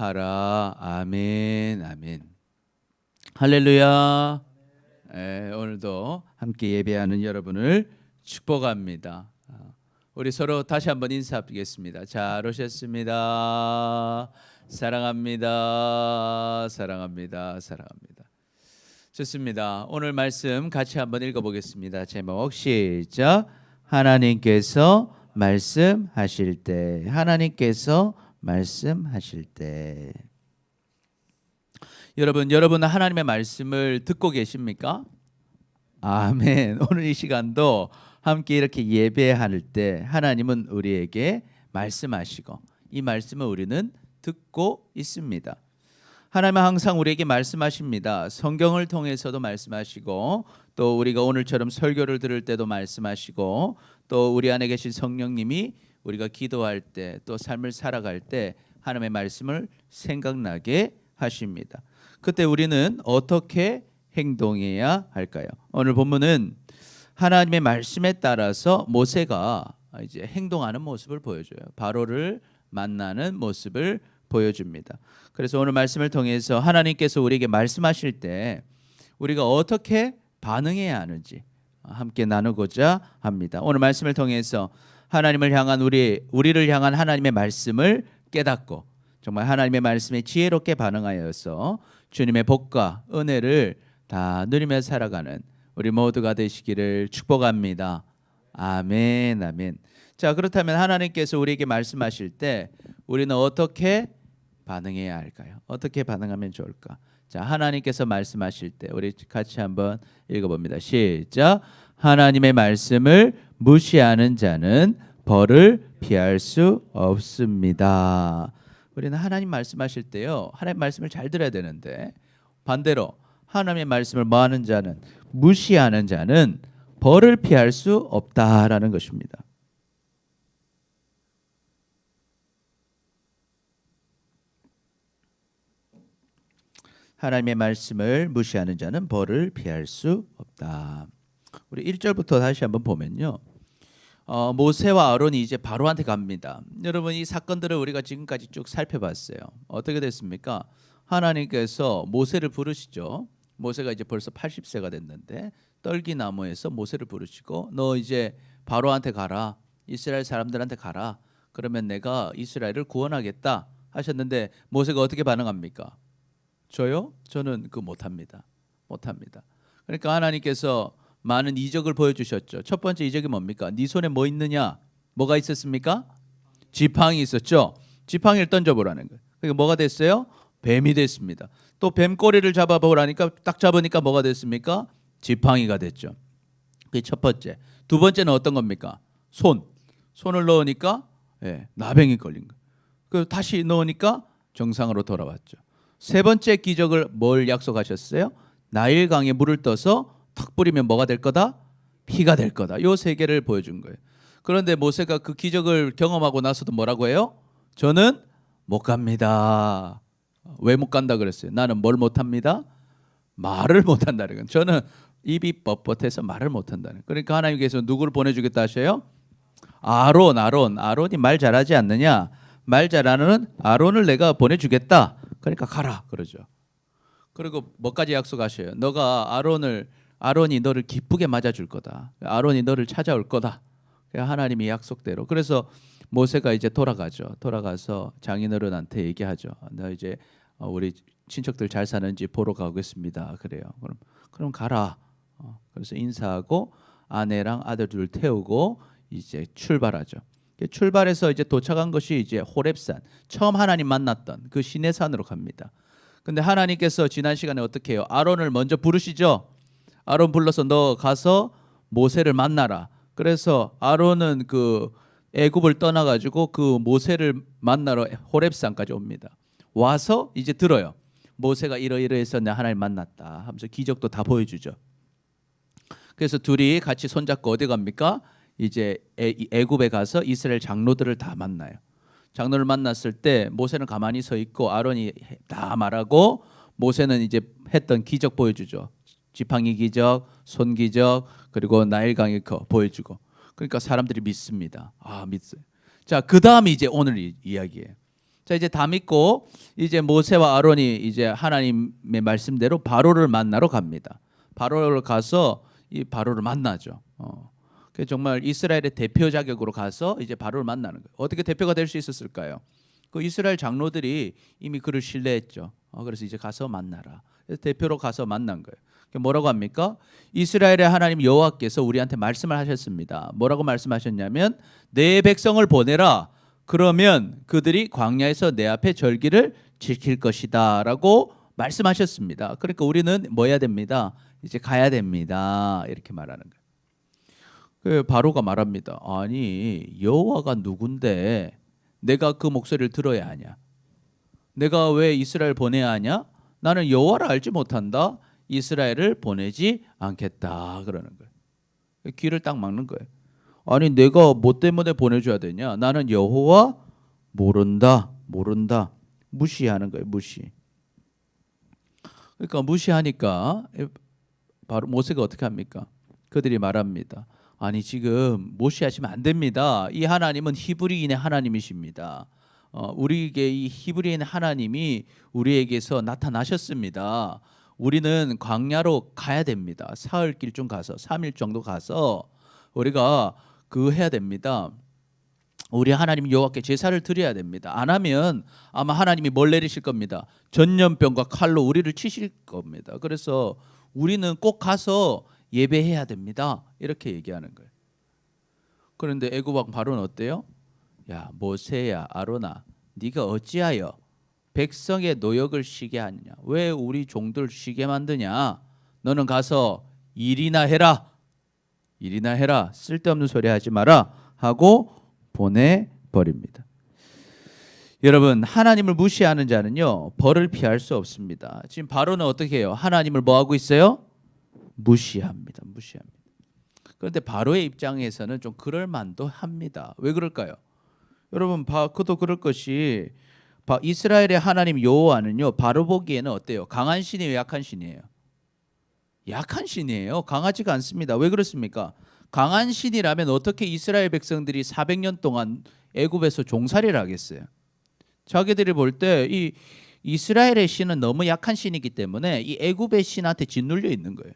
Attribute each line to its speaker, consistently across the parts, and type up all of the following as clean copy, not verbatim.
Speaker 1: 하라. 아멘. 아멘. 할렐루야. 오늘도 함께 예배하는 여러분을 축복합니다. 우리 서로 다시 한번 인사드리겠습니다. 잘 오셨습니다. 사랑합니다. 사랑합니다. 사랑합니다. 좋습니다. 오늘 말씀 같이 한번 읽어보겠습니다. 제목 시작. 하나님께서 말씀하실 때, 하나님께서 말씀하실 때. 여러분 하나님의 말씀을 듣고 계십니까? 아멘. 오늘 이 시간도 함께 이렇게 예배할 때 하나님은 우리에게 말씀하시고 이 말씀을 우리는 듣고 있습니다. 하나님은 항상 우리에게 말씀하십니다. 성경을 통해서도 말씀하시고 또 우리가 오늘처럼 설교를 들을 때도 말씀하시고 또 우리 안에 계신 성령님이 우리가 기도할 때 또 삶을 살아갈 때 하나님의 말씀을 생각나게 하십니다. 그때 우리는 어떻게 행동해야 할까요? 오늘 본문은 하나님의 말씀에 따라서 모세가 이제 행동하는 모습을 보여줘요. 바로를 만나는 모습을 보여줍니다. 그래서 오늘 말씀을 통해서 하나님께서 우리에게 말씀하실 때 우리가 어떻게 반응해야 하는지 함께 나누고자 합니다. 오늘 말씀을 통해서 하나님을 향한 우리를 향한 하나님의 말씀을 깨닫고 정말 하나님의 말씀에 지혜롭게 반응하여서 주님의 복과 은혜를 다 누리며 살아가는 우리 모두가 되시기를 축복합니다. 아멘, 아멘. 자, 그렇다면 하나님께서 우리에게 말씀하실 때 우리는 어떻게 반응해야 할까요? 어떻게 반응하면 좋을까? 자, 하나님께서 말씀하실 때 우리 같이 한번 읽어봅니다. 시작. 하나님의 말씀을 무시하는 자는 벌을 피할 수 없습니다. 우리는 하나님 말씀하실 때요, 하나님 말씀을 잘 들어야 되는데 반대로 하나님의 말씀을 뭐하는 자는, 무시하는 자는 벌을 피할 수 없다라는 것입니다. 하나님의 말씀을 무시하는 자는 벌을 피할 수 없다. 우리 1절부터 다시 한번 보면요, 모세와 아론이 이제 바로한테 갑니다. 여러분, 이 사건들을 우리가 지금까지 쭉 살펴봤어요. 어떻게 됐습니까? 하나님께서 모세를 부르시죠. 모세가 이제 벌써 80세가 됐는데 떨기나무에서 모세를 부르시고 너 이제 바로한테 가라. 이스라엘 사람들한테 가라. 그러면 내가 이스라엘을 구원하겠다 하셨는데 모세가 어떻게 반응합니까? 저요? 저는 그거 못합니다. 못합니다. 그러니까 하나님께서 많은 이적을 보여주셨죠. 첫 번째 이적이 뭡니까? 네 손에 뭐 있느냐? 뭐가 있었습니까? 지팡이 있었죠. 지팡이를 던져보라는 거예요. 그러니까 뭐가 됐어요? 뱀이 됐습니다. 또 뱀 꼬리를 잡아보라니까 딱 잡으니까 뭐가 됐습니까? 지팡이가 됐죠. 그게 첫 번째. 두 번째는 어떤 겁니까? 손을 넣으니까 나병이 걸린 거예요. 그 다시 넣으니까 정상으로 돌아왔죠. 세 번째 기적을 뭘 약속하셨어요? 나일강에 물을 떠서 탁 뿌리면 뭐가 될 거다? 피가 될 거다. 요 세 개를 보여준 거예요. 그런데 모세가 그 기적을 경험하고 나서도 뭐라고 해요? 저는 못 갑니다. 왜 못 간다 그랬어요? 나는 뭘 못합니다? 말을 못한다는 건. 저는 입이 뻣뻣해서 말을 못한다는. 그러니까 하나님께서 누구를 보내주겠다 하셔요? 아론이 말 잘하지 않느냐? 말 잘하는 아론을 내가 보내주겠다. 그러니까 가라 그러죠. 그리고 뭐까지 약속하셔요? 너가 아론이 너를 기쁘게 맞아줄 거다. 아론이 너를 찾아올 거다. 하나님이 약속대로. 그래서 모세가 이제 돌아가죠. 돌아가서 장인어른한테 얘기하죠. 나 이제 우리 친척들 잘 사는지 보러 가겠습니다. 그래요. 그럼 가라. 그래서 인사하고 아내랑 아들 둘 태우고 이제 출발하죠. 출발해서 이제 도착한 것이 이제 호렙산, 처음 하나님 만났던 그 시내산으로 갑니다. 근데 하나님께서 지난 시간에 어떻게 해요? 아론을 먼저 부르시죠. 아론 불러서 너 가서 모세를 만나라. 그래서 아론은 그 애굽을 떠나가지고 그 모세를 만나러 호렙산까지 옵니다. 와서 이제 들어요. 모세가 이러이러해서 내 하나님 만났다 하면서 기적도 다 보여주죠. 그래서 둘이 같이 손잡고 어디 갑니까? 이제 애굽에 가서 이스라엘 장로들을 다 만나요. 장로를 만났을 때 모세는 가만히 서 있고 아론이 다 말하고 모세는 이제 했던 기적 보여주죠. 지팡이 기적, 손 기적, 그리고 나일강의 거 보여주고. 그러니까 사람들이 믿습니다. 믿어요. 자, 그 다음이 이제 오늘 이야기예요. 자, 이제 다 믿고 이제 모세와 아론이 이제 하나님의 말씀대로 바로를 만나러 갑니다. 바로를 가서 이 바로를 만나죠. 그 정말 이스라엘의 대표 자격으로 가서 이제 바로를 만나는 거예요. 어떻게 대표가 될 수 있었을까요? 그 이스라엘 장로들이 이미 그를 신뢰했죠. 그래서 이제 가서 만나라. 그래서 대표로 가서 만난 거예요. 뭐라고 합니까? 이스라엘의 하나님 여호와께서 우리한테 말씀을 하셨습니다. 뭐라고 말씀하셨냐면 내 백성을 보내라. 그러면 그들이 광야에서 내 앞에 절기를 지킬 것이다 라고 말씀하셨습니다. 그러니까 우리는 뭐 해야 됩니다? 이제 가야 됩니다. 이렇게 말하는 거예요. 그 바로가 말합니다. 아니 여호와가 누군데 내가 그 목소리를 들어야 하냐? 내가 왜 이스라엘 보내야 하냐? 나는 여호와를 알지 못한다. 이스라엘을 보내지 않겠다 그러는 거예요. 귀를 딱 막는 거예요. 아니 내가 뭐 때문에 보내줘야 되냐? 나는 여호와 모른다. 무시하는 거예요. 무시. 그러니까 무시하니까 바로 모세가 어떻게 합니까? 그들이 말합니다. 아니 지금 무시하시면 안 됩니다. 이 하나님은 히브리인의 하나님이십니다. 우리에게 이 히브리인의 하나님이 우리에게서 나타나셨습니다. 우리는 광야로 가야 됩니다. 사흘 길쯤 가서 3일 정도 가서 우리가 해야 됩니다. 우리 하나님 여호와께 제사를 드려야 됩니다. 안 하면 아마 하나님이 뭘 내리실 겁니다. 전염병과 칼로 우리를 치실 겁니다. 그래서 우리는 꼭 가서 예배해야 됩니다. 이렇게 얘기하는 거예요. 그런데 애굽 왕 바로는 어때요? 야 모세야 아론아 네가 어찌하여 백성의 노역을 쉬게 하느냐? 왜 우리 종들 쉬게 만드냐? 너는 가서 일이나 해라. 쓸데없는 소리 하지 마라 하고 보내버립니다. 여러분 하나님을 무시하는 자는요 벌을 피할 수 없습니다. 지금 바로는 어떻게 해요? 하나님을 뭐 하고 있어요? 무시합니다. 그런데 바로의 입장에서는 좀 그럴 만도 합니다. 왜 그럴까요? 여러분 그도 그럴 것이 이스라엘의 하나님 여호와는요 바로 보기에는 어때요? 강한 신이에요? 약한 신이에요? 약한 신이에요. 강하지가 않습니다. 왜 그렇습니까? 강한 신이라면 어떻게 이스라엘 백성들이 400년 동안 애굽에서 종살이를 하겠어요? 자기들이 볼 때 이 이스라엘의 신은 너무 약한 신이기 때문에 이 애굽의 신한테 짓눌려 있는 거예요.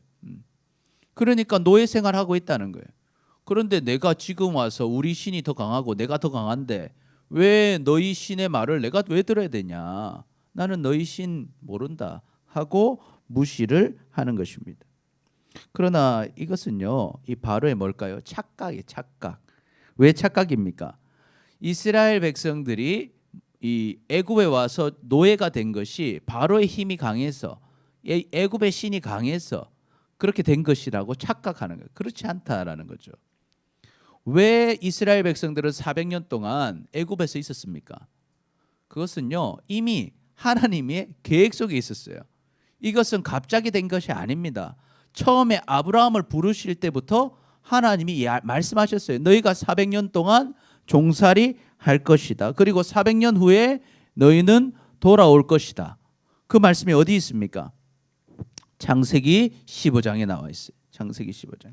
Speaker 1: 그러니까 노예 생활하고 있다는 거예요. 그런데 내가 지금 와서 우리 신이 더 강하고 내가 더 강한데 왜 너희 신의 말을 내가 왜 들어야 되냐? 나는 너희 신 모른다 하고 무시를 하는 것입니다. 그러나 이것은요, 이 바로의 뭘까요? 착각이에요, 착각. 왜 착각입니까? 이스라엘 백성들이 이 애굽에 와서 노예가 된 것이 바로의 힘이 강해서 애굽의 신이 강해서 그렇게 된 것이라고 착각하는 거예요. 그렇지 않다라는 거죠. 왜 이스라엘 백성들은 400년 동안 애굽에서 있었습니까? 그것은요 이미 하나님의 계획 속에 있었어요. 이것은 갑자기 된 것이 아닙니다. 처음에 아브라함을 부르실 때부터 하나님이 말씀하셨어요. 너희가 400년 동안 종살이 할 것이다. 그리고 400년 후에 너희는 돌아올 것이다. 그 말씀이 어디 있습니까? 창세기 15장에 나와 있어요. 창세기 15장.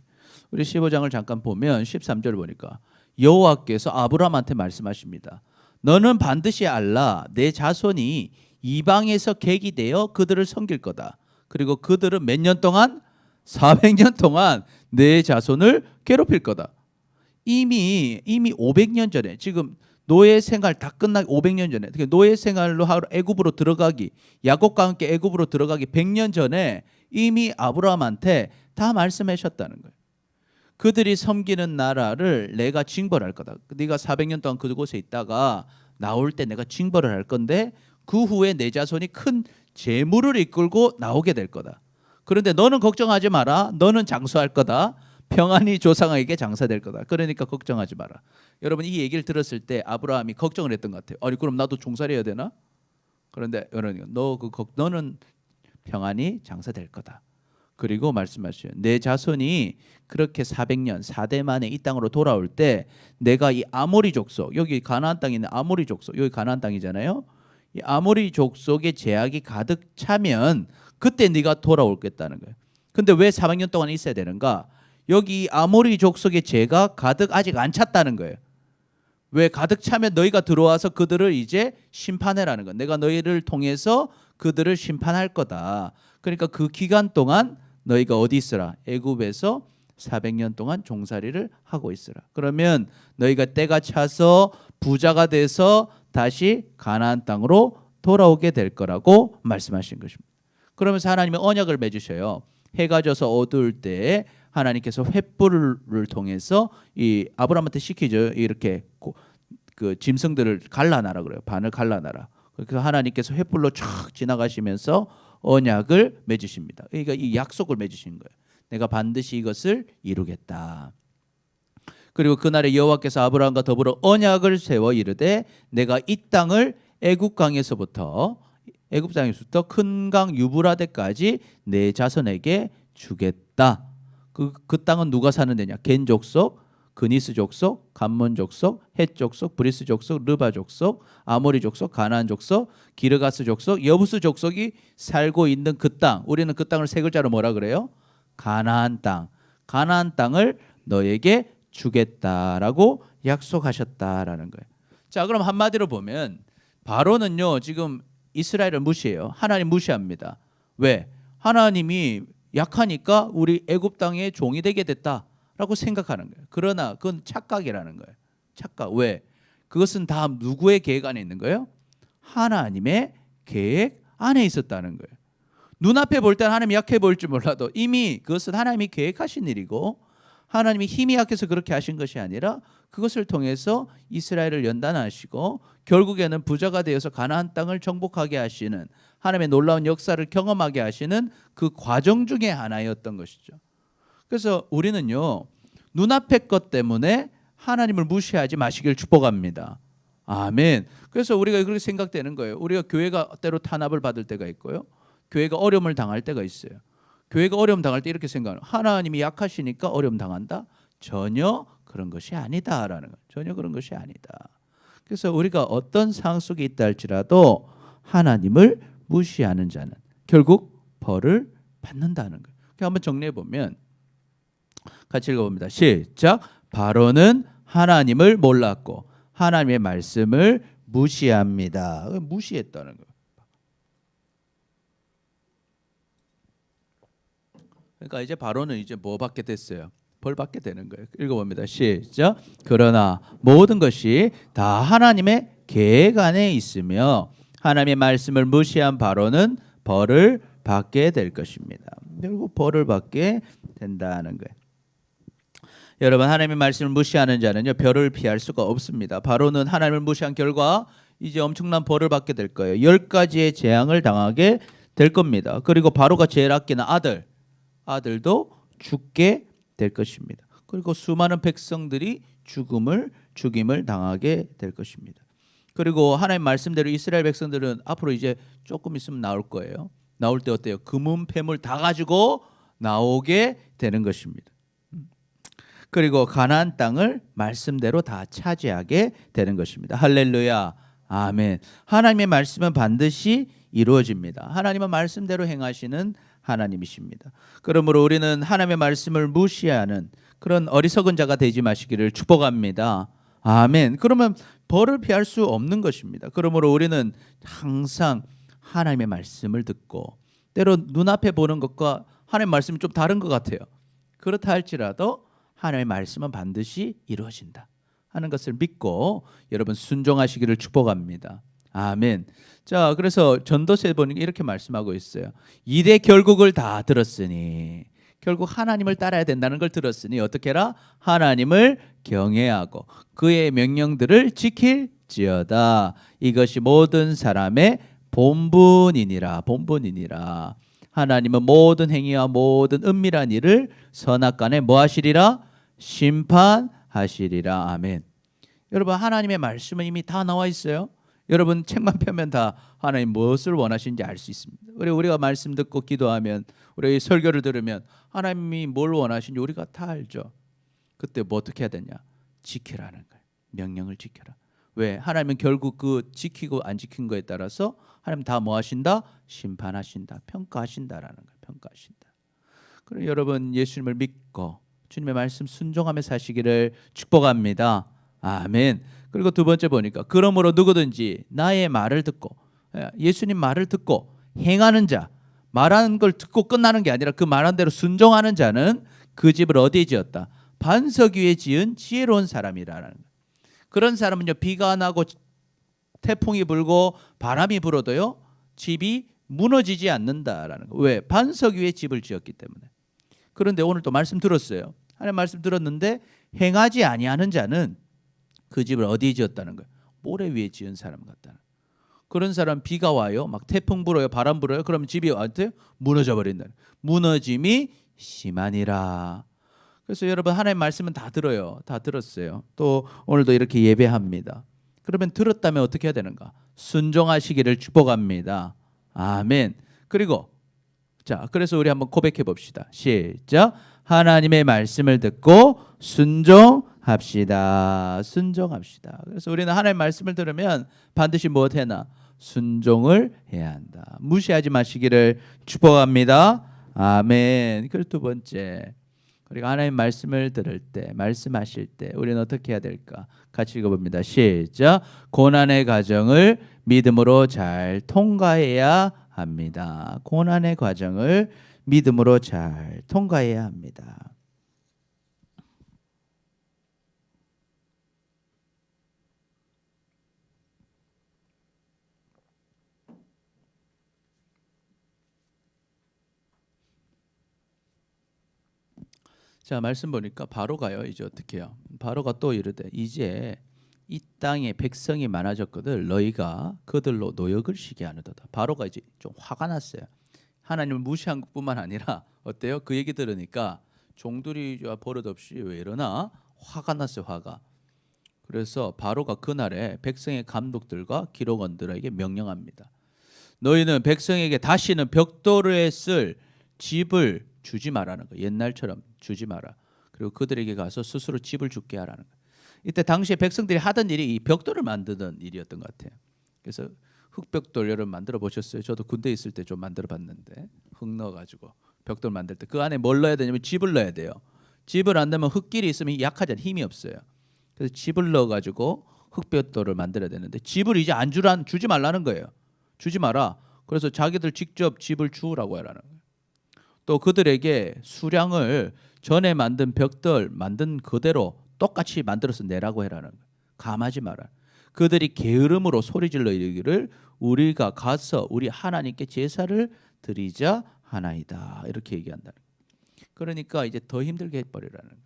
Speaker 1: 우리 15장을 잠깐 보면 13절 보니까 여호와께서 아브라함한테 말씀하십니다. 너는 반드시 알라. 내 자손이 이방에서 객이 되어 그들을 섬길 거다. 그리고 그들은 몇 년 동안? 400년 동안 내 자손을 괴롭힐 거다. 이미 500년 전에 지금 노예 생활 다 끝나기 500년 전에 노예 생활로 애굽으로 들어가기 야곱과 함께 애굽으로 들어가기 100년 전에 이미 아브라함한테 다 말씀하셨다는 거예요. 그들이 섬기는 나라를 내가 징벌할 거다. 네가 400년 동안 그곳에 있다가 나올 때 내가 징벌을 할 건데 그 후에 내 자손이 큰 재물을 이끌고 나오게 될 거다. 그런데 너는 걱정하지 마라. 너는 장수할 거다. 평안히 조상에게 장사될 거다. 그러니까 걱정하지 마라. 여러분 이 얘기를 들었을 때 아브라함이 걱정을 했던 것 같아요. 아니 그럼 나도 종살이 해야 되나? 그런데 여러분 너는 평안히 장사될 거다. 그리고 말씀하셔요. 내 자손이 그렇게 400년 4대 만에 이 땅으로 돌아올 때 내가 이 아모리 족속 여기 가나안 땅에 있는 아모리 족속 여기 가나안 땅이잖아요. 이 아모리 족속의 제약이 가득 차면 그때 네가 돌아올겠다는 거예요. 근데 왜 400년 동안 있어야 되는가? 여기 아모리 족속의 죄가 가득 아직 안 찼다는 거예요. 왜 가득 차면 너희가 들어와서 그들을 이제 심판해라는 거. 내가 너희를 통해서 그들을 심판할 거다. 그러니까 그 기간 동안 너희가 어디 있으라? 애굽에서 400년 동안 종살이를 하고 있으라. 그러면 너희가 때가 차서 부자가 돼서 다시 가나안 땅으로 돌아오게 될 거라고 말씀하신 것입니다. 그러면서 하나님은 언약을 맺으셔요. 해가 져서 어두울 때에 하나님께서 횃불을 통해서 이 아브라함한테 시키죠. 이렇게 그 짐승들을 갈라놔라 그래요. 반을 갈라놔라. 그래서 하나님께서 횃불로 쫙 지나가시면서 언약을 맺으십니다. 그러니까 이 약속을 맺으신 거예요. 내가 반드시 이것을 이루겠다. 그리고 그날에 여호와께서 아브라함과 더불어 언약을 세워 이르되 내가 이 땅을 애굽 땅에서부터 큰 강 유브라데까지 내 자손에게 주겠다. 그 땅은 누가 사는 데냐? 겐 족속, 그니스 족속, 감몬 족속, 헷 족속, 브리스 족속, 르바 족속, 아모리 족속, 가나안 족속, 기르가스 족속, 여부스 족속이 살고 있는 그 땅. 우리는 그 땅을 세 글자로 뭐라 그래요? 가나안 땅. 가나안 땅을 너에게 주겠다라고 약속하셨다라는 거예요. 자, 그럼 한마디로 보면 바로는요 지금 이스라엘을 무시해요. 하나님 무시합니다. 왜? 하나님이 약하니까 우리 애굽 땅의 종이 되게 됐다라고 생각하는 거예요. 그러나 그건 착각이라는 거예요. 착각. 왜? 그것은 다 누구의 계획 안에 있는 거예요? 하나님의 계획 안에 있었다는 거예요. 눈앞에 볼 때는 하나님이 약해 보일 줄 몰라도 이미 그것은 하나님이 계획하신 일이고 하나님이 힘이 약해서 그렇게 하신 것이 아니라 그것을 통해서 이스라엘을 연단하시고 결국에는 부자가 되어서 가나안 땅을 정복하게 하시는 하나님의 놀라운 역사를 경험하게 하시는 그 과정 중에 하나였던 것이죠. 그래서 우리는요 눈앞의 것 때문에 하나님을 무시하지 마시길 축복합니다. 아멘. 그래서 우리가 그렇게 생각되는 거예요. 우리가 교회가 때로 탄압을 받을 때가 있고요. 교회가 어려움을 당할 때가 있어요. 교회가 어려움 당할 때 이렇게 생각하는 하나님이 약하시니까 어려움 당한다? 전혀 그런 것이 아니다라는 거예요. 전혀 그런 것이 아니다. 그래서 우리가 어떤 상황 속에 있다 할지라도 하나님을 무시하는 자는 결국 벌을 받는다는 거예요. 한번 정리해 보면 같이 읽어봅니다. 시작. 바로는 하나님을 몰랐고 하나님의 말씀을 무시합니다. 무시했다는 거예요. 그러니까 이제 바로는 이제 뭐 받게 됐어요? 벌 받게 되는 거예요. 읽어봅니다. 시작. 그러나 모든 것이 다 하나님의 계획 안에 있으며 하나님의 말씀을 무시한 바로는 벌을 받게 될 것입니다. 결국 벌을 받게 된다는 거예요. 여러분 하나님의 말씀을 무시하는 자는요 벌을 피할 수가 없습니다. 바로는 하나님을 무시한 결과 이제 엄청난 벌을 받게 될 거예요. 10가지의 재앙을 당하게 될 겁니다. 그리고 바로가 제일 아끼는 아들도 죽게 될 것입니다. 그리고 수많은 백성들이 죽임을 당하게 될 것입니다. 그리고 하나님 말씀대로 이스라엘 백성들은 앞으로 이제 조금 있으면 나올 거예요. 나올 때 어때요? 금은 폐물 다 가지고 나오게 되는 것입니다. 그리고 가나안 땅을 말씀대로 다 차지하게 되는 것입니다. 할렐루야. 아멘. 하나님의 말씀은 반드시 이루어집니다. 하나님은 말씀대로 행하시는 하나님이십니다. 그러므로 우리는 하나님의 말씀을 무시하는 그런 어리석은 자가 되지 마시기를 축복합니다. 아멘. 그러면 벌을 피할 수 없는 것입니다. 그러므로 우리는 항상 하나님의 말씀을 듣고 때로 눈앞에 보는 것과 하나님의 말씀이 좀 다른 것 같아요. 그렇다 할지라도 하나님의 말씀은 반드시 이루어진다 하는 것을 믿고 여러분 순종하시기를 축복합니다. 아멘. 자, 그래서 전도서에 보니까 이렇게 말씀하고 있어요. 이대 결국을 다 들었으니 결국 하나님을 따라야 된다는 걸 들었으니 어떻게 해라? 하나님을 경외하고 그의 명령들을 지킬지어다. 이것이 모든 사람의 본분이니라. 하나님은 모든 행위와 모든 은밀한 일을 선악간에 뭐 하시리라? 심판하시리라. 아멘. 여러분 하나님의 말씀은 이미 다 나와 있어요. 여러분 책만 펴면 다 하나님 무엇을 원하시는지 알 수 있습니다. 그리고 우리가 말씀 듣고 기도하면 우리 설교를 들으면 하나님이 뭘 원하시는지 우리가 다 알죠. 그때 뭐 어떻게 해야 되냐? 지키라는 거예요. 명령을 지켜라. 왜? 하나님은 결국 그 지키고 안 지킨 거에 따라서 하나님 다 뭐 하신다? 심판하신다. 평가하신다라는 거예요. 평가하신다. 그리고 여러분 예수님을 믿고 주님의 말씀 순종하며 사시기를 축복합니다. 아멘. 그리고 두 번째 보니까 그러므로 누구든지 나의 말을 듣고 예수님 말을 듣고 행하는 자, 말하는 걸 듣고 끝나는 게 아니라 그 말한 대로 순종하는 자는 그 집을 어디에 지었다? 반석 위에 지은 지혜로운 사람이라는 거예요. 그런 사람은요, 비가 나고 태풍이 불고 바람이 불어도요 집이 무너지지 않는다라는 거. 왜? 반석 위에 집을 지었기 때문에. 그런데 오늘 또 말씀 들었어요. 하나님 말씀 들었는데 행하지 아니하는 자는 그 집을 어디에 지었다는 거예요? 모래 위에 지은 사람 같다는 거예요. 그런 사람 비가 와요, 막 태풍 불어요, 바람 불어요. 그러면 집이 어때요? 무너져 버린다. 무너짐이 심하니라. 그래서 여러분 하나님 말씀은 다 들어요. 다 들었어요. 또 오늘도 이렇게 예배합니다. 그러면 들었다면 어떻게 해야 되는가? 순종하시기를 축복합니다. 아멘. 그리고 자, 그래서 우리 한번 고백해 봅시다. 시작. 하나님의 말씀을 듣고 순종합시다. 순종합시다. 그래서 우리는 하나님의 말씀을 들으면 반드시 무엇 해나? 순종을 해야 한다. 무시하지 마시기를 축복합니다. 아멘. 그리고 두 번째, 우리가 하나님 말씀을 들을 때, 말씀하실 때 우리는 어떻게 해야 될까? 같이 읽어봅니다. 시작. 고난의 과정을 믿음으로 잘 통과해야 합니다. 고난의 과정을 믿음으로 잘 통과해야 합니다. 자, 말씀 보니까 바로가요. 이제 어떻게 해요? 바로가 또 이르되 이제 이 땅에 백성이 많아졌거든 너희가 그들로 노역을 시게 하느도다. 바로가 이제 좀 화가 났어요. 하나님을 무시한 것뿐만 아니라 어때요? 그 얘기 들으니까 종들이 버릇없이 왜 이러나 화가 났어요. 화가. 그래서 바로가 그날에 백성의 감독들과 기록원들에게 명령합니다. 너희는 백성에게 다시는 벽돌에 쓸 집을 주지 말라는 거. 옛날처럼 주지 마라. 그리고 그들에게 가서 스스로 집을 짓게 하라는 거. 이때 당시에 백성들이 하던 일이 이 벽돌을 만드는 일이었던 것 같아요. 그래서 흙벽돌 여러분 만들어 보셨어요? 저도 군대 있을 때 좀 만들어 봤는데 흙 넣어가지고 벽돌 만들 때 그 안에 뭘 넣어야 되냐면 집을 넣어야 돼요. 집을 안 넣으면 흙길이 있으면 약하잖아요. 힘이 없어요. 그래서 집을 넣어가지고 흙벽돌을 만들어야 되는데 집을 이제 안 주지 말라는 거예요. 주지 마라. 그래서 자기들 직접 집을 주우라고 하라는 거예요. 또 그들에게 수량을 전에 만든 벽돌 만든 그대로 똑같이 만들어서 내라고 해라는 거예요. 감하지 마라. 그들이 게으름으로 소리질러 이르기를 우리가 가서 우리 하나님께 제사를 드리자 하나이다. 이렇게 얘기한다는 거예요. 그러니까 이제 더 힘들게 해버리라는 거예요.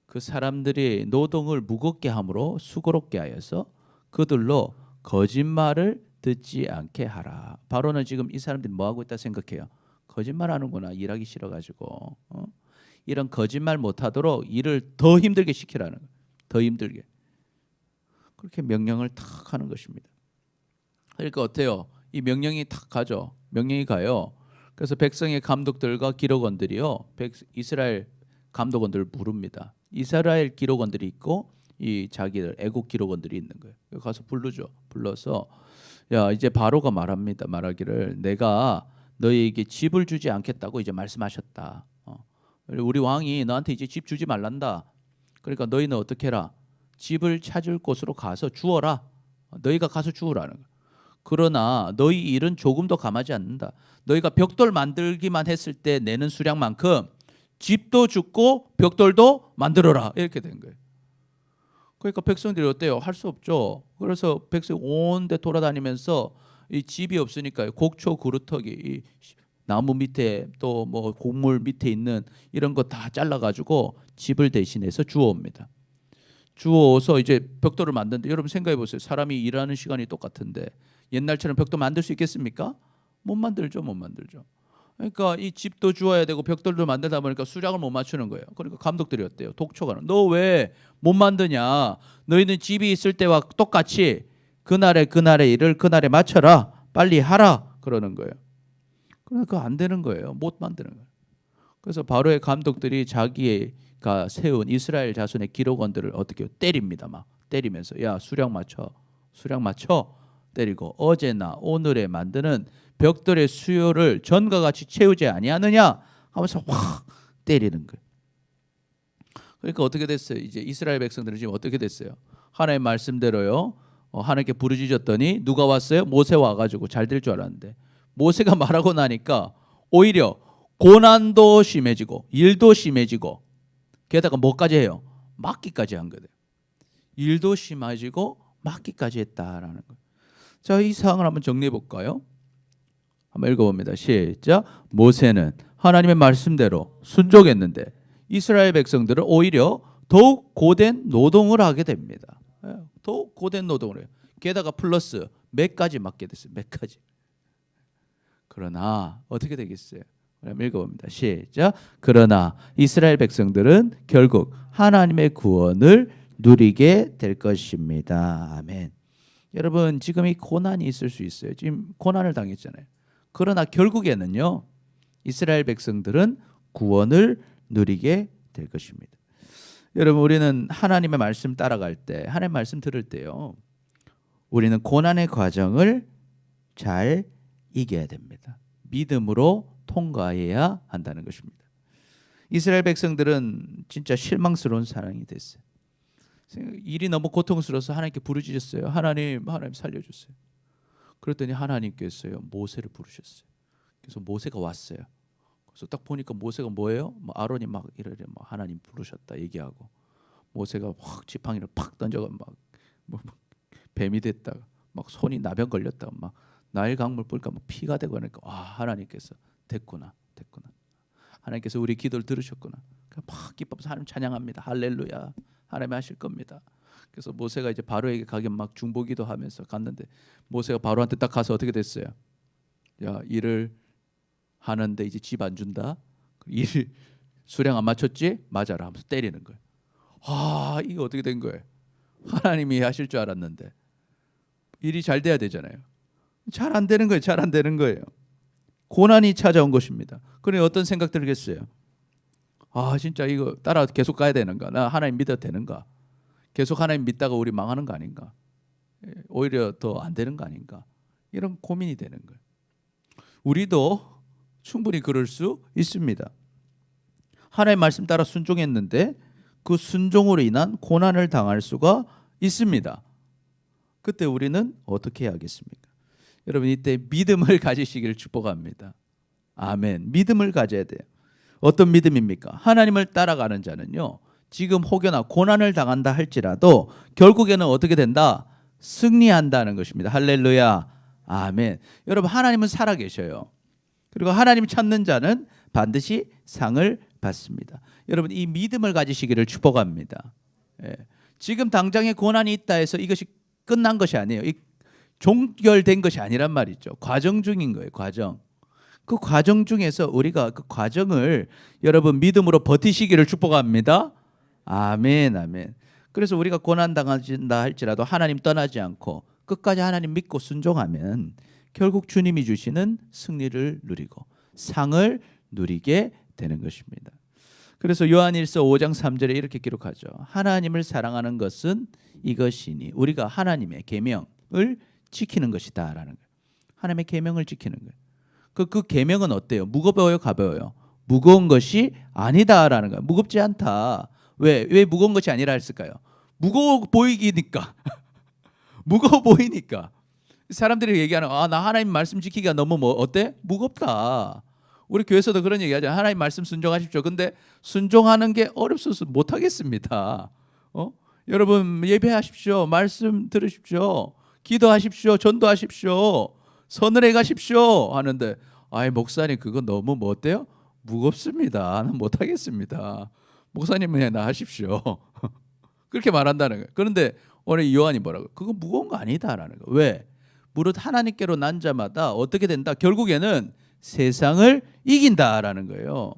Speaker 1: 그 사람들이 노동을 무겁게 함으로 수고롭게 하여서 그들로 거짓말을 듣지 않게 하라. 바로는 지금 이 사람들이 뭐 하고 있다 생각해요? 거짓말하는구나. 일하기 싫어가지고 이런 거짓말 못하도록 일을 더 힘들게 시키라는 거예요. 더 힘들게. 그렇게 명령을 탁 하는 것입니다. 그러니까 어때요? 이 명령이 탁 가죠. 명령이 가요. 그래서 백성의 감독들과 기록원들이요, 이스라엘 감독원들을 부릅니다. 이스라엘 기록원들이 있고 이 자기들 애국 기록원들이 있는 거예요. 가서 부르죠. 불러서 야, 이제 바로가 말합니다. 말하기를 내가 너희에게 집을 주지 않겠다고 이제 말씀하셨다. 우리 왕이 너한테 이제 집 주지 말란다. 그러니까 너희는 어떻게 해라? 집을 찾을 곳으로 가서 주어라. 너희가 가서 주우라는 거야. 그러나 너희 일은 조금도 감하지 않는다. 너희가 벽돌 만들기만 했을 때 내는 수량만큼 집도 짓고 벽돌도 만들어라. 이렇게 된 거예요. 그러니까 백성들이 어때요? 할 수 없죠. 그래서 백성이 온 데 돌아다니면서 이 집이 없으니까 곡초 그루터기 이 나무 밑에 또 뭐 곡물 밑에 있는 이런 거 다 잘라가지고 집을 대신해서 주워옵니다. 주워서 이제 벽돌을 만드는데 여러분 생각해 보세요. 사람이 일하는 시간이 똑같은데 옛날처럼 벽돌 만들 수 있겠습니까? 못 만들죠. 못 만들죠. 그러니까 이 집도 주워야 되고 벽돌도 만들다 보니까 수량을 못 맞추는 거예요. 그러니까 감독들이 어때요? 독촉하는. 너 왜 못 만드냐? 너희는 집이 있을 때와 똑같이 그날의 일을 그날에 맞춰라. 빨리 하라. 그러는 거예요. 그러니까 안 되는 거예요. 못 만드는 거예요. 그래서 바로의 감독들이 자기가 세운 이스라엘 자손의 기록원들을 어떻게 해요? 때립니다. 막 때리면서 야 수량 맞춰 때리고 어제나 오늘에 만드는 벽돌의 수요를 전과 같이 채우지 아니하느냐 하면서 확 때리는 거예요. 그러니까 어떻게 됐어요? 이제 이스라엘 백성들은 지금 어떻게 됐어요? 하나님 말씀대로요. 하나님께 부르짖었더니 누가 왔어요? 모세 와가지고 잘 될 줄 알았는데 모세가 말하고 나니까 오히려 고난도 심해지고 일도 심해지고 게다가 뭐까지 해요? 막기까지 한 거예요. 일도 심해지고 막기까지 했다라는 거예요. 자, 이 사항을 한번 정리해 볼까요? 한번 읽어봅니다. 시작. 모세는 하나님의 말씀대로 순종했는데 이스라엘 백성들은 오히려 더욱 고된 노동을 하게 됩니다. 더욱 고된 노동을 해요. 게다가 플러스 몇 가지 맡게 됐어요. 몇 가지. 그러나 어떻게 되겠어요? 한번 읽어봅니다. 시작. 그러나 이스라엘 백성들은 결국 하나님의 구원을 누리게 될 것입니다. 아멘. 여러분 지금 이 고난이 있을 수 있어요. 지금 고난을 당했잖아요. 그러나 결국에는요. 이스라엘 백성들은 구원을 누리게 될 것입니다. 여러분 우리는 하나님의 말씀 따라갈 때 하나님의 말씀 들을 때요. 우리는 고난의 과정을 잘 이겨야 됩니다. 믿음으로 통과해야 한다는 것입니다. 이스라엘 백성들은 진짜 실망스러운 상황이 됐어요. 일이 너무 고통스러워서 하나님께 부르짖었어요. 하나님 살려주세요. 그랬더니 하나님께서요 모세를 부르셨어요. 그래서 모세가 왔어요. 그래서 딱 보니까 모세가 뭐예요? 아론이 막 이래 하나님 부르셨다 얘기하고 모세가 확 지팡이를 팍 던져가 막 뱀이 됐다가 막 손이 나병 걸렸다가 막 나일 강물 뿌니까 막 피가 되고 하니까 하나님께서 됐구나. 하나님께서 우리 기도를 들으셨구나. 막 기뻐서 하나님 찬양합니다. 할렐루야. 하나님이 하실 겁니다. 그래서 모세가 이제 바로에게 가게 막 중보기도 하면서 갔는데 모세가 바로한테 딱 가서 어떻게 됐어요? 야, 일을 하는데 이제 집 안 준다. 일 수량 안 맞췄지? 맞아라 하면서 때리는 거예요. 이거 어떻게 된 거예요? 하나님이 하실 줄 알았는데 일이 잘 돼야 되잖아요. 잘 안 되는 거예요. 잘 안 되는 거예요. 고난이 찾아온 것입니다. 그러니 어떤 생각 들겠어요? 진짜 이거 따라 계속 가야 되는가? 나 하나님 믿어도 되는가? 계속 하나님 믿다가 우리 망하는 거 아닌가? 오히려 더 안 되는 거 아닌가? 이런 고민이 되는 거예요. 우리도 충분히 그럴 수 있습니다. 하나님의 말씀 따라 순종했는데 그 순종으로 인한 고난을 당할 수가 있습니다. 그때 우리는 어떻게 해야겠습니까? 여러분 이때 믿음을 가지시기를 축복합니다. 아멘. 믿음을 가져야 돼요. 어떤 믿음입니까? 하나님을 따라가는 자는요. 지금 혹여나 고난을 당한다 할지라도 결국에는 어떻게 된다? 승리한다는 것입니다. 할렐루야. 아멘. 여러분 하나님은 살아계셔요. 그리고 하나님 찾는 자는 반드시 상을 받습니다. 여러분 이 믿음을 가지시기를 축복합니다. 지금 당장에 고난이 있다 해서 이것이 끝난 것이 아니에요. 종결된 것이 아니란 말이죠. 과정 중인 거예요. 과정. 그 과정 중에서 우리가 그 과정을 여러분 믿음으로 버티시기를 축복합니다. 아멘, 아멘. 그래서 우리가 고난 당하신다 할지라도 하나님 떠나지 않고 끝까지 하나님 믿고 순종하면 결국 주님이 주시는 승리를 누리고 상을 누리게 되는 것입니다. 그래서 요한일서 5장 3절에 이렇게 기록하죠. 하나님을 사랑하는 것은 이것이니 우리가 하나님의 계명을 지키는 것이다라는 거예요. 하나님의 계명을 지키는 거예요. 그 계명은 어때요? 무거워요, 가벼워요? 무거운 것이 아니다라는 거예요. 무겁지 않다. 왜 무거운 것이 아니라 했을까요? 무거워 보이기니까. 무거워 보이니까. 사람들이 얘기하는 나 하나님 말씀 지키기가 너무 어때? 무겁다. 우리 교회에서도 그런 얘기하죠. 하나님 말씀 순종하십시오. 근데 순종하는 게 어렵어서 못 하겠습니다. 여러분 예배하십시오. 말씀 들으십시오. 기도하십시오. 전도하십시오. 선을 행하십시오 하는데 목사님 그거 너무 뭐 어때요? 무겁습니다. 나는 못 하겠습니다. 목사님은 나 하십시오. 그렇게 말한다는 거예요. 그런데 오늘 요한이 뭐라고? 그거 무거운 거 아니다라는 거예요. 왜? 무릇 하나님께로 난 자마다 어떻게 된다? 결국에는 세상을 이긴다라는 거예요.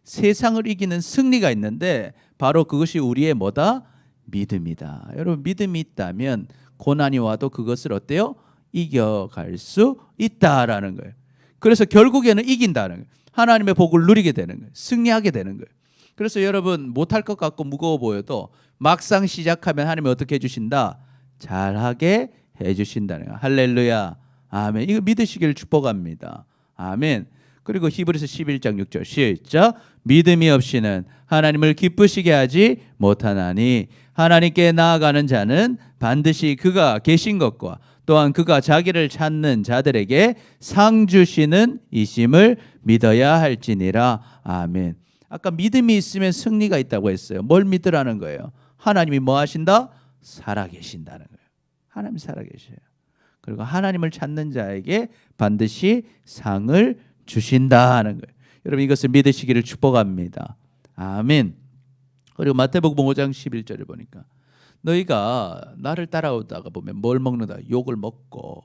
Speaker 1: 세상을 이기는 승리가 있는데 바로 그것이 우리의 뭐다? 믿음이다. 여러분 믿음이 있다면 고난이 와도 그것을 어때요? 이겨갈 수 있다라는 거예요. 그래서 결국에는 이긴다는 거예요. 하나님의 복을 누리게 되는 거예요. 승리하게 되는 거예요. 그래서 여러분 못할 것 같고 무거워 보여도 막상 시작하면 하나님이 어떻게 해주신다? 잘하게 해주신다는 거예요. 할렐루야. 아멘. 이거 믿으시기를 축복합니다. 아멘. 그리고 히브리서 11장 6절 시작. 믿음이 없이는 하나님을 기쁘시게 하지 못하나니 하나님께 나아가는 자는 반드시 그가 계신 것과 또한 그가 자기를 찾는 자들에게 상 주시는 이심을 믿어야 할지니라. 아멘. 아까 믿음이 있으면 승리가 있다고 했어요. 뭘 믿으라는 거예요? 하나님이 뭐 하신다? 살아계신다는 거예요. 하나님이 살아계셔요. 그리고 하나님을 찾는 자에게 반드시 상을 주신다는 거예요. 여러분 이것을 믿으시기를 축복합니다. 아멘. 그리고 마태복음 5장 11절을 보니까 너희가 나를 따라오다가 보면 뭘 먹는다? 욕을 먹고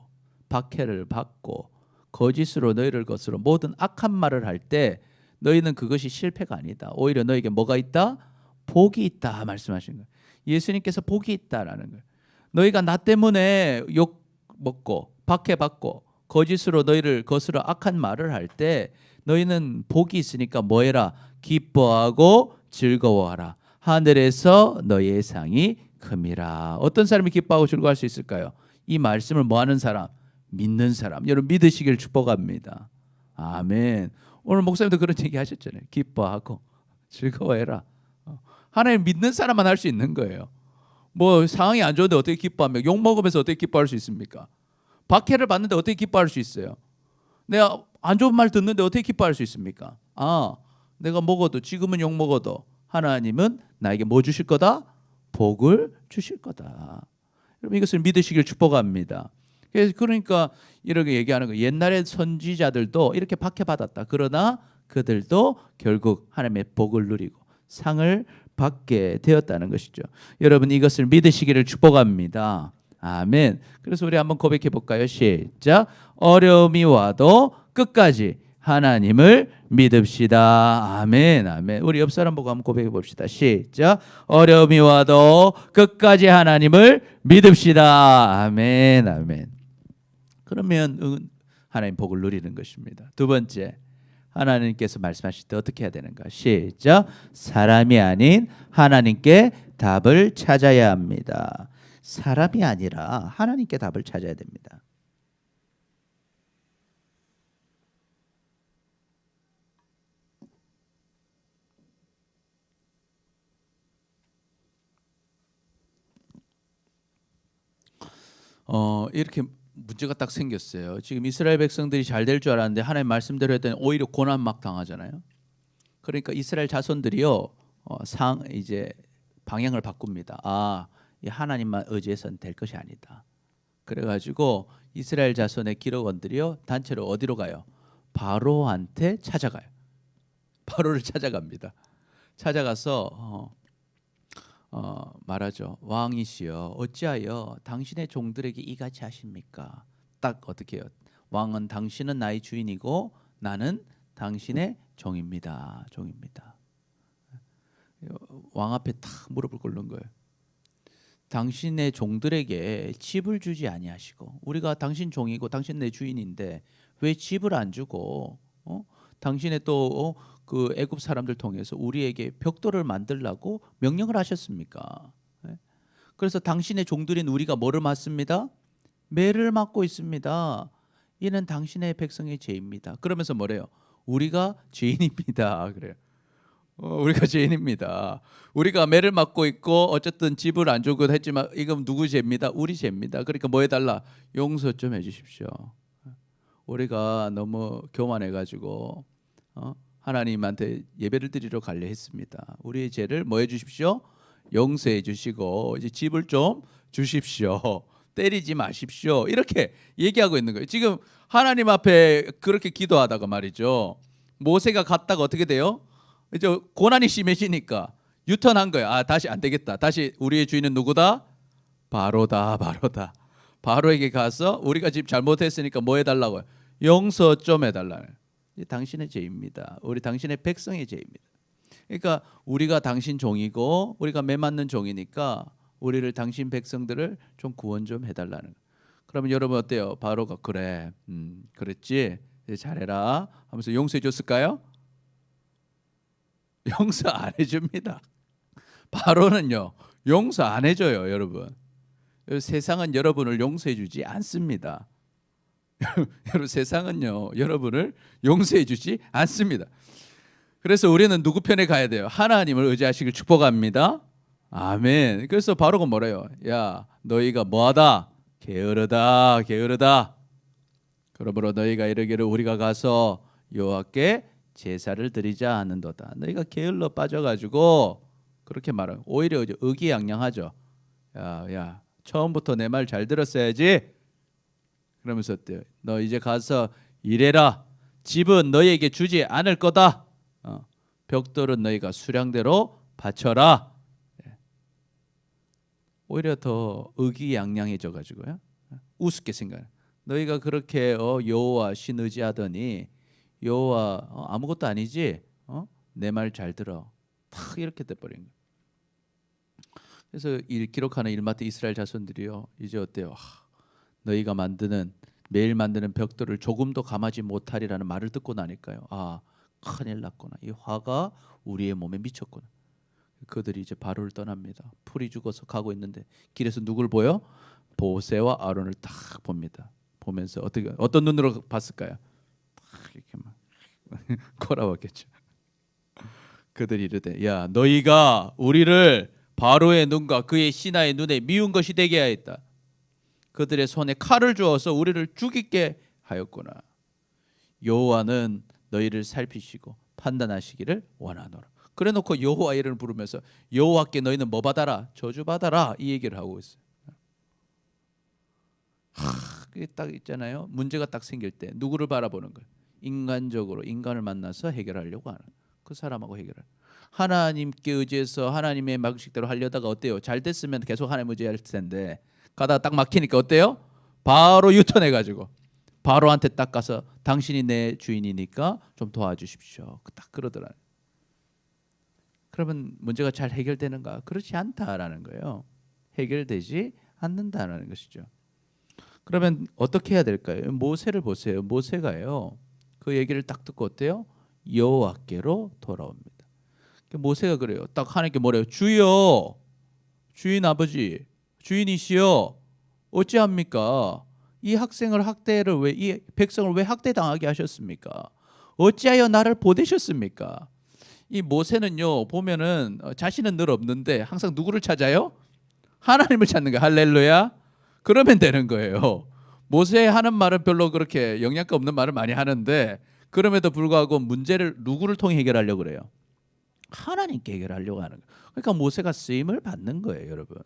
Speaker 1: 박해를 받고 거짓으로 너희를 것으로 모든 악한 말을 할 때 너희는 그것이 실패가 아니다. 오히려 너에게 뭐가 있다? 복이 있다 말씀하신 거예요. 예수님께서 복이 있다라는 거예요. 너희가 나 때문에 욕 먹고 박해 받고 거짓으로 너희를 것으로 악한 말을 할 때 너희는 복이 있으니까 뭐해라? 기뻐하고 즐거워하라. 하늘에서 너희의 상이 큼이라. 어떤 사람이 기뻐하고 즐거워할 수 있을까요? 이 말씀을 뭐하는 사람? 믿는 사람. 여러분 믿으시길 축복합니다. 아멘. 오늘 목사님도 그런 얘기 하셨잖아요. 기뻐하고 즐거워해라. 하나님 믿는 사람만 할 수 있는 거예요. 뭐 상황이 안 좋은데 어떻게 기뻐하며 욕 먹으면서 어떻게 기뻐할 수 있습니까? 박해를 받는데 어떻게 기뻐할 수 있어요? 내가 안 좋은 말 듣는데 어떻게 기뻐할 수 있습니까? 내가 먹어도 지금은 욕 먹어도 하나님은 나에게 뭐 주실 거다? 복을 주실 거다. 여러분 이것을 믿으시길 축복합니다. 그러니까 이렇게 얘기하는 거예요. 옛날의 선지자들도 이렇게 박해받았다. 그러나 그들도 결국 하나님의 복을 누리고 상을 받게 되었다는 것이죠. 여러분 이것을 믿으시기를 축복합니다. 아멘. 그래서 우리 한번 고백해 볼까요? 시작. 어려움이 와도 끝까지 하나님을 믿읍시다. 아멘. 아멘. 우리 옆 사람 보고 한번 고백해 봅시다. 시작. 어려움이 와도 끝까지 하나님을 믿읍시다. 아멘. 아멘. 그러면 하나님 복을 누리는 것입니다. 두 번째, 하나님께서 말씀하실 때 어떻게 해야 되는가? 시작. 사람이 아닌 하나님께 답을 찾아야 합니다. 사람이 아니라 하나님께 답을 찾아야 됩니다. 이렇게 문제가 딱 생겼어요. 지금 이스라엘 백성들이 잘 될 줄 알았는데 하나님 말씀대로 했더니 오히려 고난 막 당하잖아요. 그러니까 이스라엘 자손들이요 이제 방향을 바꿉니다. 이 하나님만 의지해서는 될 것이 아니다. 그래가지고 이스라엘 자손의 기록원들이요 단체로 어디로 가요? 바로한테 찾아가요. 바로를 찾아갑니다. 찾아가서 말하죠. 왕이시여 어찌하여 당신의 종들에게 이같이 하십니까? 딱 어떻게 해요? 왕은 당신은 나의 주인이고 나는 당신의 종입니다. 종입니다. 왕 앞에 탁 무릎을 꿇는 거예요. 당신의 종들에게 집을 주지 아니하시고 우리가 당신 종이고 당신 내 주인인데 왜 집을 안 주고 당신의 또 그 애굽 사람들 통해서 우리에게 벽돌을 만들라고 명령을 하셨습니까? 그래서 당신의 종들인 우리가 뭐를 맡습니다? 매를 맡고 있습니다. 이는 당신의 백성의 죄입니다. 그러면서 뭐래요? 우리가 죄인입니다. 그래요. 우리가 죄인입니다. 우리가 매를 맡고 있고 어쨌든 집을 안 주고 했지만 이건 누구 죄입니다? 우리 죄입니다. 그러니까 뭐 해달라? 용서 좀 해주십시오. 우리가 너무 교만해가지고 하나님한테 예배를 드리러 가려 했습니다. 우리의 죄를 뭐 해주십시오? 용서해 주시고 이제 집을 좀 주십시오. 때리지 마십시오. 이렇게 얘기하고 있는 거예요. 지금 하나님 앞에 그렇게 기도하다가 말이죠. 모세가 갔다가 어떻게 돼요? 이제 고난이 심해지니까 유턴한 거예요. 다시 안 되겠다. 다시 우리의 주인은 누구다? 바로다. 바로에게 가서 우리가 지금 잘못했으니까 뭐 해달라고요? 용서 좀 해달라는. 당신의 죄입니다. 우리 당신의 백성의 죄입니다. 그러니까 우리가 당신 종이고 우리가 매 맞는 종이니까 우리를 당신 백성들을 좀 구원 좀 해달라는. 그러면 여러분 어때요? 바로가 그래, 그랬지, 잘해라 하면서 용서해 줬을까요? 용서 안 해줍니다. 바로는요 용서 안 해줘요. 여러분 세상은 여러분을 용서해 주지 않습니다. 여러분 세상은요 여러분을 용서해 주지 않습니다. 그래서 우리는 누구 편에 가야 돼요? 하나님을 의지하시길 축복합니다. 아멘. 그래서 바로가 뭐래요? 야, 너희가 뭐하다? 게으르다, 게으르다. 그러므로 너희가 이르기를 우리가 가서 여호와께 제사를 드리자 하는도다. 너희가 게을러 빠져가지고 그렇게 말하고 오히려 의기양양하죠. 야, 처음부터 내 말 잘 들었어야지. 그러면서 어때요? 너 이제 가서 일해라. 집은 너희에게 주지 않을 거다. 벽돌은 너희가 수량대로 바쳐라. 오히려 더 의기양양해져 가지고요. 우습게 생각해. 너희가 그렇게 여호와 신 의지하더니 여호와 아무것도 아니지. 내 말 잘 들어. 탁 이렇게 돼버린 거예요. 그래서 기록하는 일마트 이스라엘 자손들이요. 이제 어때요? 너희가 매일 만드는 벽돌을 조금도 감하지 못하리라는 말을 듣고 나니까요. 큰일 났구나. 이 화가 우리의 몸에 미쳤구나. 그들이 이제 바로를 떠납니다. 풀이 죽어서 가고 있는데 길에서 누굴 보여? 모세와 아론을 딱 봅니다. 보면서 어떤 눈으로 봤을까요? 딱 이렇게 막 골아봤겠죠. 그들이 이르되 야 너희가 우리를 바로의 눈과 그의 신하의 눈에 미운 것이 되게 하였다. 그들의 손에 칼을 주어서 우리를 죽이게 하였구나. 여호와는 너희를 살피시고 판단하시기를 원하노라. 그래놓고 여호와 이름을 부르면서 여호와께 너희는 뭐 받아라? 저주 받아라. 이 얘기를 하고 있어요. 그게 딱 있잖아요. 문제가 딱 생길 때 누구를 바라보는 거예요? 인간적으로 인간을 만나서 해결하려고 하는 그 사람하고 해결할. 하나님께 의지해서 하나님의 방식대로 하려다가 어때요? 잘 됐으면 계속 하나님 의지할 텐데 가다가 딱 막히니까 어때요? 바로 유턴해가지고 바로한테 딱 가서 당신이 내 주인이니까 좀 도와주십시오. 딱 그러더라고요. 그러면 문제가 잘 해결되는가? 그렇지 않다라는 거예요. 해결되지 않는다라는 것이죠. 그러면 어떻게 해야 될까요? 모세를 보세요. 모세가요. 그 얘기를 딱 듣고 어때요? 여호와께로 돌아옵니다. 모세가 그래요. 딱 하나님께 뭐래요? 주여, 주인 아버지, 주인이시여, 어찌합니까? 이 학생을 이 백성을 왜 학대당하게 하셨습니까? 어찌하여 나를 보내셨습니까? 이 모세는요 보면은 자신은 늘 없는데 항상 누구를 찾아요? 하나님을 찾는 거예요. 할렐루야. 그러면 되는 거예요. 모세 하는 말은 별로 그렇게 영향가 없는 말을 많이 하는데 그럼에도 불구하고 문제를 누구를 통해 해결하려고 그래요? 하나님께 해결하려고 하는 거예요. 그러니까 모세가 쓰임을 받는 거예요, 여러분.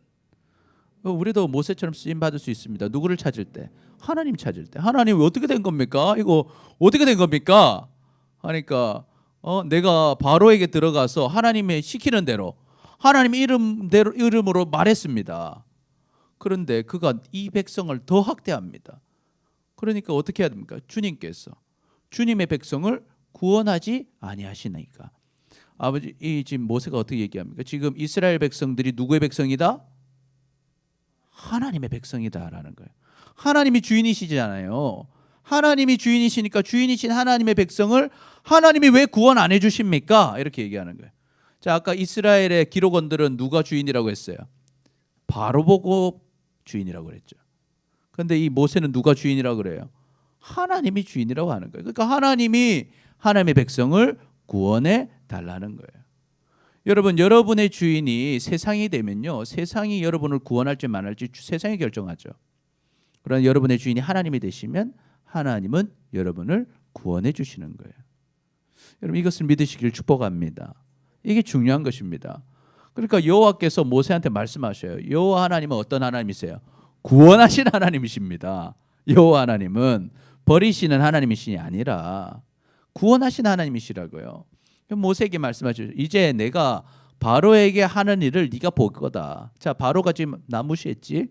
Speaker 1: 우리도 모세처럼 쓰임 받을 수 있습니다. 누구를 찾을 때? 하나님 찾을 때. 하나님 어떻게 된 겁니까? 이거 어떻게 된 겁니까? 하니까 내가 바로에게 들어가서 하나님의 시키는 대로 하나님 이름으로 말했습니다. 그런데 그가 이 백성을 더 학대합니다. 그러니까 어떻게 해야 됩니까? 주님께서 주님의 백성을 구원하지 아니하시니까. 아버지, 지금 모세가 어떻게 얘기합니까? 지금 이스라엘 백성들이 누구의 백성이다? 하나님의 백성이다라는 거예요. 하나님이 주인이시잖아요. 하나님이 주인이시니까 주인이신 하나님의 백성을 하나님이 왜 구원 안 해주십니까? 이렇게 얘기하는 거예요. 자, 아까 이스라엘의 기록원들은 누가 주인이라고 했어요? 바로 보고 주인이라고 그랬죠. 그런데 이 모세는 누가 주인이라고 그래요? 하나님이 주인이라고 하는 거예요. 그러니까 하나님이 하나님의 백성을 구원해 달라는 거예요. 여러분, 여러분의 주인이 세상이 되면요, 세상이 여러분을 구원할지 말할지 세상이 결정하죠. 그러나 여러분의 주인이 하나님이 되시면 하나님은 여러분을 구원해 주시는 거예요. 여러분, 이것을 믿으시길 축복합니다. 이게 중요한 것입니다. 그러니까 여호와께서 모세한테 말씀하셔요. 여호와 하나님은 어떤 하나님이세요? 구원하신 하나님이십니다. 여호와 하나님은 버리시는 하나님이신이 아니라 구원하신 하나님이시라고요. 모세에게 말씀하시죠. 이제 내가 바로에게 하는 일을 네가 볼 거다. 자, 바로가 지금 나 무시했지?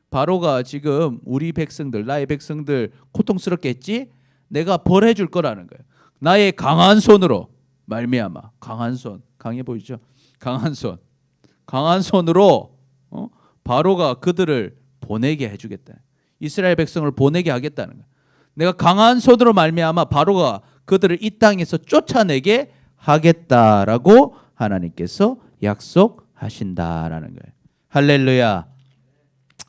Speaker 1: 바로가 지금 우리 백성들, 나의 백성들 고통스럽게 했지? 내가 벌해 줄 거라는 거예요. 나의 강한 손으로 말미암아. 강한 손, 강해 보이죠? 강한 손으로 바로가 그들을 보내게 해주겠다. 이스라엘 백성을 보내게 하겠다는 거예요. 내가 강한 손으로 말미암아 바로가 그들을 이 땅에서 쫓아내게 하겠다라고 하나님께서 약속하신다라는 거예요. 할렐루야.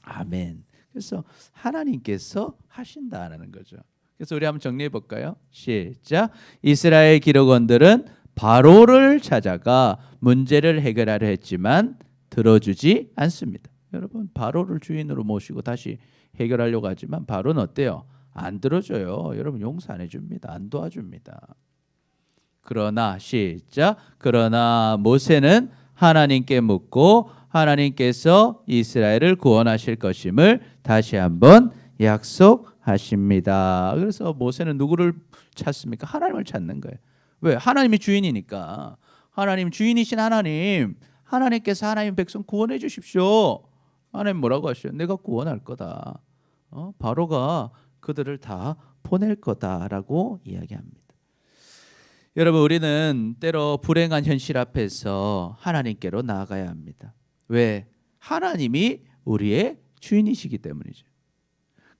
Speaker 1: 아멘. 그래서 하나님께서 하신다라는 거죠. 그래서 우리 한번 정리해 볼까요? 시작. 이스라엘 기록원들은 바로를 찾아가 문제를 해결하려 했지만 들어주지 않습니다. 여러분 바로를 주인으로 모시고 다시 해결하려고 하지만 바로는 어때요? 안 들어줘요. 여러분 용서 안 해줍니다. 안 도와줍니다. 그러나 시작. 그러나 모세는 하나님께 묻고 하나님께서 이스라엘을 구원하실 것임을 다시 한번 약속하십니다. 그래서 모세는 누구를 찾습니까? 하나님을 찾는 거예요. 왜? 하나님이 주인이니까. 하나님 주인이신 하나님, 하나님께서 하나님 백성 구원해 주십시오. 하나님 뭐라고 하셔요? 내가 구원할 거다. 바로가 그들을 다 보낼 거다라고 이야기합니다. 여러분 우리는 때로 불행한 현실 앞에서 하나님께로 나아가야 합니다. 왜? 하나님이 우리의 주인이시기 때문이죠.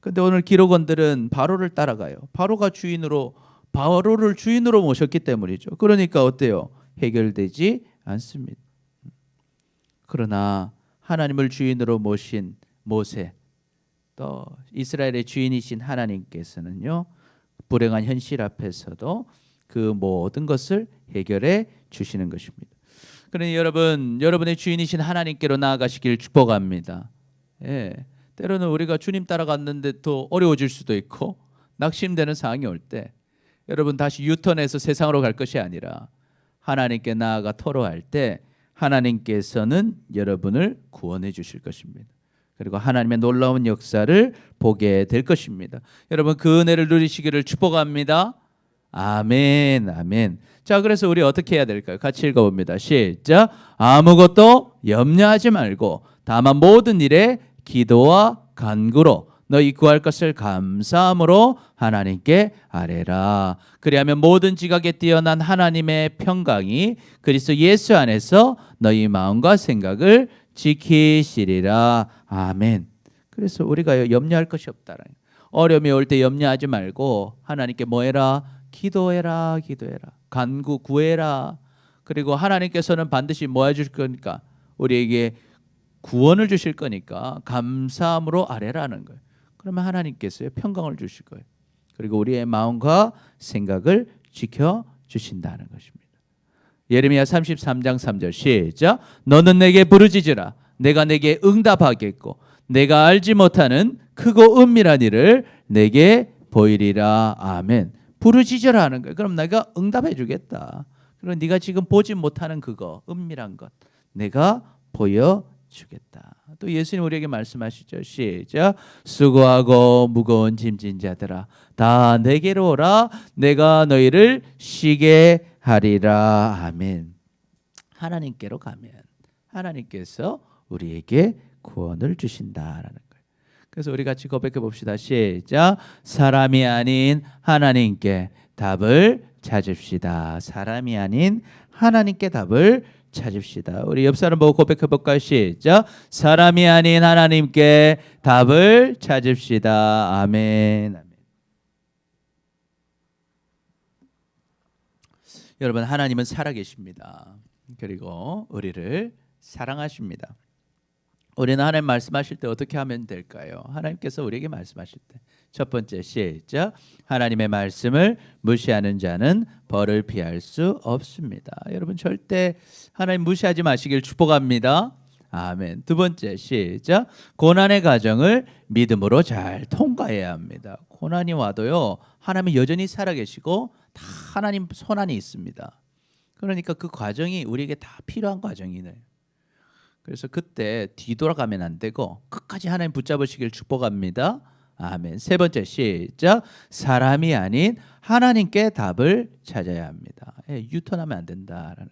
Speaker 1: 근데 오늘 기록원들은 바로를 따라가요. 바로를 주인으로 모셨기 때문이죠. 그러니까 어때요? 해결되지 않습니다. 그러나 하나님을 주인으로 모신 모세, 또 이스라엘의 주인이신 하나님께서는요, 불행한 현실 앞에서도 그 모든 것을 해결해 주시는 것입니다. 그러니 여러분의 주인이신 하나님께로 나아가시길 축복합니다. 예, 때로는 우리가 주님 따라갔는데 또 어려워질 수도 있고 낙심되는 상황이 올 때 여러분 다시 유턴해서 세상으로 갈 것이 아니라 하나님께 나아가 토로할 때 하나님께서는 여러분을 구원해 주실 것입니다. 그리고 하나님의 놀라운 역사를 보게 될 것입니다. 여러분 그 은혜를 누리시기를 축복합니다. 아멘, 아멘. 자, 그래서 우리 어떻게 해야 될까요? 같이 읽어봅니다. 시작. 아무것도 염려하지 말고 다만 모든 일에 기도와 간구로 너희 구할 것을 감사함으로 하나님께 아뢰라. 그리하면 모든 지각에 뛰어난 하나님의 평강이 그리스도 예수 안에서 너희 마음과 생각을 지키시리라. 아멘. 그래서 우리가 염려할 것이 없다. 어려움이 올 때 염려하지 말고 하나님께 뭐 해라? 기도해라. 간구 구해라. 그리고 하나님께서는 반드시 뭐 해주실 거니까? 우리에게 구원을 주실 거니까 감사함으로 아뢰라는 거예요. 그러면 하나님께서 평강을 주실 거예요. 그리고 우리의 마음과 생각을 지켜주신다는 것입니다. 예레미야 33장 3절 시작. 너는 내게 부르짖으라. 내가 내게 응답하겠고 내가 알지 못하는 크고 은밀한 일을 내게 보이리라. 아멘. 부르짖으라 하는 거예요. 그럼 내가 응답해 주겠다. 그럼 네가 지금 보지 못하는 그거 은밀한 것 내가 보여주겠다. 또 예수님 우리에게 말씀하시죠. 시작. 수고하고 무거운 짐진 자들아 다 내게로 오라. 내가 너희를 쉬게 하리라. 아멘. 하나님께로 가면 하나님께서 우리에게 구원을 주신다라는 거예요. 그래서 우리 같이 고백해 봅시다. 시작. 사람이 아닌 하나님께 답을 찾읍시다. 사람이 아닌 하나님께 답을 찾읍시다. 우리 옆 사람 보고 고백해 볼까요? 시작. 사람이 아닌 하나님께 답을 찾읍시다. 아멘. 아멘. 여러분 하나님은 살아계십니다. 그리고 우리를 사랑하십니다. 우리는 하나님 말씀하실 때 어떻게 하면 될까요? 하나님께서 우리에게 말씀하실 때 첫 번째 시작. 하나님의 말씀을 무시하는 자는 벌을 피할 수 없습니다. 여러분 절대 하나님 무시하지 마시길 축복합니다. 아멘. 두 번째 시작. 고난의 과정을 믿음으로 잘 통과해야 합니다. 고난이 와도요 하나님은 여전히 살아계시고 다 하나님 손안에 있습니다. 그러니까 그 과정이 우리에게 다 필요한 과정이네요. 그래서 그때 뒤돌아가면 안 되고 끝까지 하나님 붙잡으시길 축복합니다. 아멘. 세 번째 시작. 사람이 아닌 하나님께 답을 찾아야 합니다. 유턴하면 안 된다라는 거예요.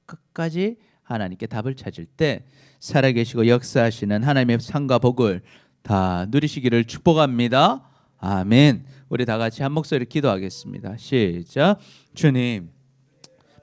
Speaker 1: 끝까지 하나님께 답을 찾을 때 살아계시고 역사하시는 하나님의 상과 복을 다 누리시기를 축복합니다. 아멘. 우리 다 같이 한 목소리 기도하겠습니다. 시작. 주님,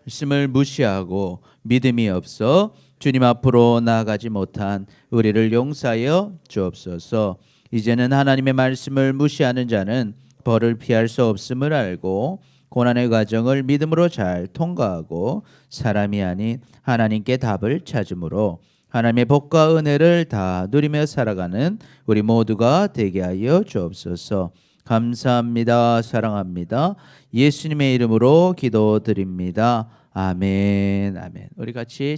Speaker 1: 말씀을 무시하고 믿음이 없어 주님 앞으로 나아가지 못한 우리를 용서하여 주옵소서. 이제는 하나님의 말씀을 무시하는 자는 벌을 피할 수 없음을 알고 고난의 과정을 믿음으로 잘 통과하고 사람이 아닌 하나님께 답을 찾음으로 하나님의 복과 은혜를 다 누리며 살아가는 우리 모두가 되게 하여 주옵소서. 감사합니다. 사랑합니다. 예수님의 이름으로 기도드립니다. 아멘. 아멘. 우리 같이